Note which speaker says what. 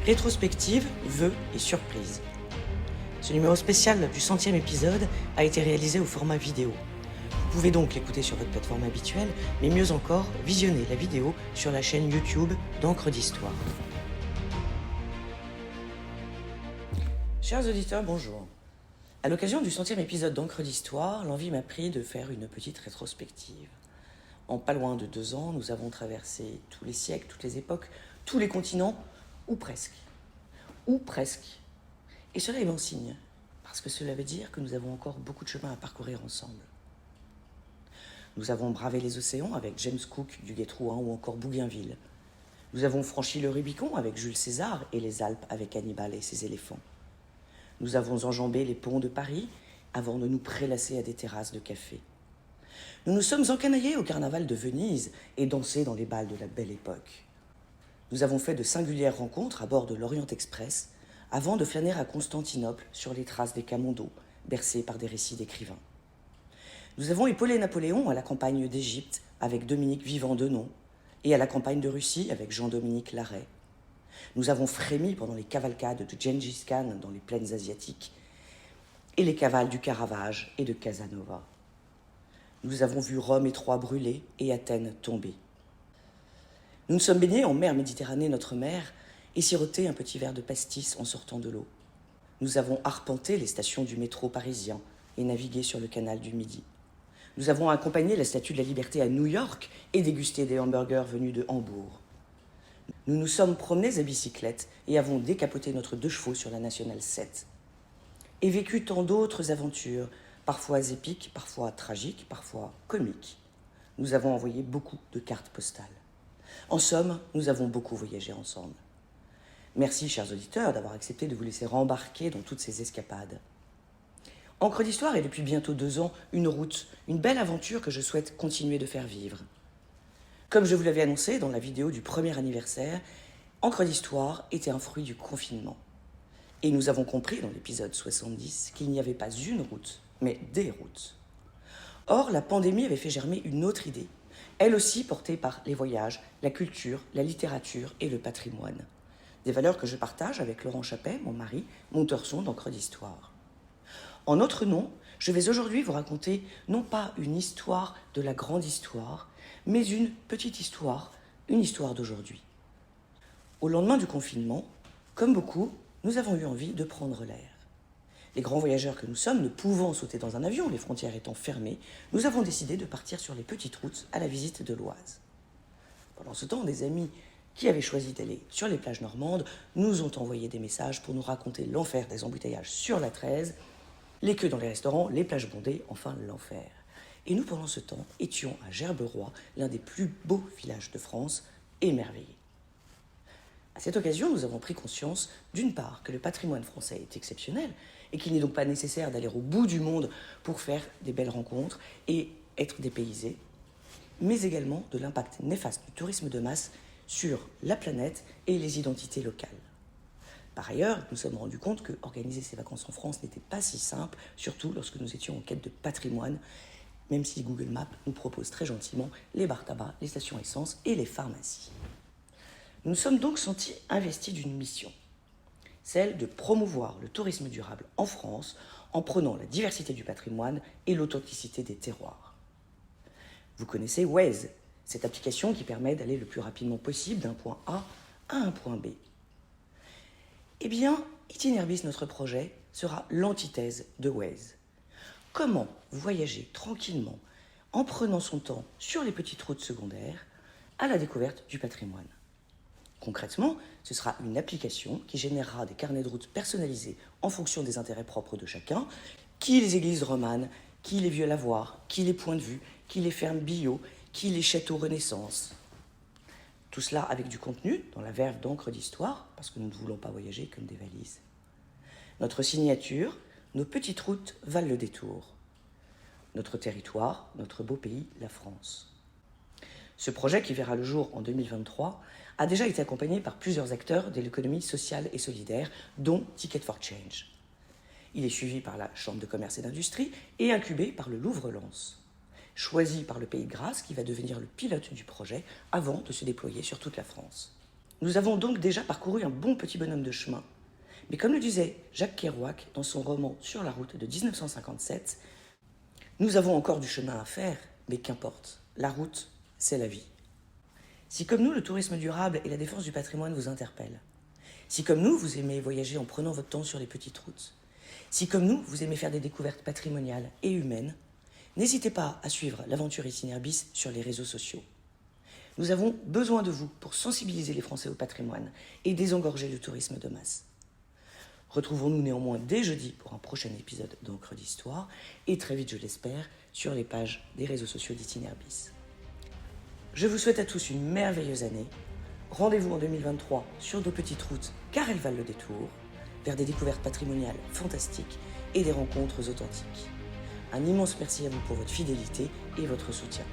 Speaker 1: Rétrospective, vœux et surprises. Ce numéro spécial du 100e épisode a été réalisé au format vidéo. Vous pouvez donc l'écouter sur votre plateforme habituelle, mais mieux encore, visionner la vidéo sur la chaîne YouTube d'Encre d'Histoire. Chers auditeurs, bonjour. À l'occasion du 100e épisode d'Encre d'Histoire, l'envie m'a pris de faire une petite rétrospective. En pas loin de 2 ans, nous avons traversé tous les siècles, toutes les époques, tous les continents, ou presque. Ou presque. Et cela est bon signe, parce que cela veut dire que nous avons encore beaucoup de chemin à parcourir ensemble. Nous avons bravé les océans avec James Cook, Duguay-Trouin ou encore Bougainville. Nous avons franchi le Rubicon avec Jules César et les Alpes avec Hannibal et ses éléphants. Nous avons enjambé les ponts de Paris avant de nous prélasser à des terrasses de café. Nous nous sommes encanaillés au carnaval de Venise et dansé dans les bals de la belle époque. Nous avons fait de singulières rencontres à bord de l'Orient Express avant de flâner à Constantinople sur les traces des Camondos, bercés par des récits d'écrivains. Nous avons épaulé Napoléon à la campagne d'Égypte avec Dominique Vivant-Denon et à la campagne de Russie avec Jean-Dominique Larrey. Nous avons frémi pendant les cavalcades de Gengis Khan dans les plaines asiatiques et les cavales du Caravage et de Casanova. Nous avons vu Rome et Troie brûler et Athènes tomber. Nous nous sommes baignés en mer Méditerranée, notre mère, et siroté un petit verre de pastis en sortant de l'eau. Nous avons arpenté les stations du métro parisien et navigué sur le canal du Midi. Nous avons accompagné la Statue de la Liberté à New York et dégusté des hamburgers venus de Hambourg. Nous nous sommes promenés à bicyclette et avons décapoté notre 2 chevaux sur la Nationale 7. Et vécu tant d'autres aventures, parfois épiques, parfois tragiques, parfois comiques. Nous avons envoyé beaucoup de cartes postales. En somme, nous avons beaucoup voyagé ensemble. Merci, chers auditeurs, d'avoir accepté de vous laisser rembarquer dans toutes ces escapades. Encre d'Histoire est depuis bientôt 2 ans une route, une belle aventure que je souhaite continuer de faire vivre. Comme je vous l'avais annoncé dans la vidéo du premier anniversaire, Encre d'Histoire était un fruit du confinement. Et nous avons compris dans l'épisode 70 qu'il n'y avait pas une route, mais des routes. Or, la pandémie avait fait germer une autre idée, elle aussi portée par les voyages, la culture, la littérature et le patrimoine. Des valeurs que je partage avec Laurent Chappet, mon mari, monteur son d'Encre d'Histoire. En notre nom, je vais aujourd'hui vous raconter non pas une histoire de la grande histoire, mais une petite histoire, une histoire d'aujourd'hui. Au lendemain du confinement, comme beaucoup, nous avons eu envie de prendre l'air. Les grands voyageurs que nous sommes, ne pouvant sauter dans un avion, les frontières étant fermées, nous avons décidé de partir sur les petites routes à la visite de l'Oise. Pendant ce temps, des amis qui avaient choisi d'aller sur les plages normandes nous ont envoyé des messages pour nous raconter l'enfer des embouteillages sur la 13, les queues dans les restaurants, les plages bondées, enfin l'enfer. Et nous, pendant ce temps, étions à Gerberoy, l'un des plus beaux villages de France, émerveillés. À cette occasion, nous avons pris conscience, d'une part, que le patrimoine français est exceptionnel et qu'il n'est donc pas nécessaire d'aller au bout du monde pour faire des belles rencontres et être dépaysé, mais également de l'impact néfaste du tourisme de masse sur la planète et les identités locales. Par ailleurs, nous nous sommes rendus compte que organiser ces vacances en France n'était pas si simple, surtout lorsque nous étions en quête de patrimoine, même si Google Maps nous propose très gentiment les bars tabac, les stations essence et les pharmacies. Nous nous sommes donc sentis investis d'une mission, celle de promouvoir le tourisme durable en France en prenant la diversité du patrimoine et l'authenticité des terroirs. Vous connaissez Waze, cette application qui permet d'aller le plus rapidement possible d'un point A à un point B. Eh bien, Itinerbis, notre projet, sera l'antithèse de Waze. Comment voyager tranquillement en prenant son temps sur les petites routes secondaires à la découverte du patrimoine. Concrètement, ce sera une application qui générera des carnets de route personnalisés en fonction des intérêts propres de chacun, qui les églises romanes, qui les vieux lavoirs, qui les points de vue, qui les fermes bio, qui les châteaux Renaissance. Tout cela avec du contenu dans la verve d'Encre d'Histoire, parce que nous ne voulons pas voyager comme des valises. Notre signature, nos petites routes valent le détour. Notre territoire, notre beau pays, la France. Ce projet, qui verra le jour en 2023, a déjà été accompagné par plusieurs acteurs de l'économie sociale et solidaire, dont Ticket for Change. Il est suivi par la Chambre de commerce et d'industrie et incubé par le Louvre-Lens. Choisi par le Pays de Grâce, qui va devenir le pilote du projet avant de se déployer sur toute la France. Nous avons donc déjà parcouru un bon petit bonhomme de chemin. Mais comme le disait Jacques Kerouac dans son roman Sur la route de 1957, nous avons encore du chemin à faire, mais qu'importe, la route, c'est la vie. Si comme nous, le tourisme durable et la défense du patrimoine vous interpellent, si comme nous, vous aimez voyager en prenant votre temps sur les petites routes, si comme nous, vous aimez faire des découvertes patrimoniales et humaines, n'hésitez pas à suivre l'aventure Itinérbis sur les réseaux sociaux. Nous avons besoin de vous pour sensibiliser les Français au patrimoine et désengorger le tourisme de masse. Retrouvons-nous néanmoins dès jeudi pour un prochain épisode d'Encre d'Histoire et très vite, je l'espère, sur les pages des réseaux sociaux d'Itinérbis. Je vous souhaite à tous une merveilleuse année. Rendez-vous en 2023 sur nos petites routes, car elles valent le détour, vers des découvertes patrimoniales fantastiques et des rencontres authentiques. Un immense merci à vous pour votre fidélité et votre soutien.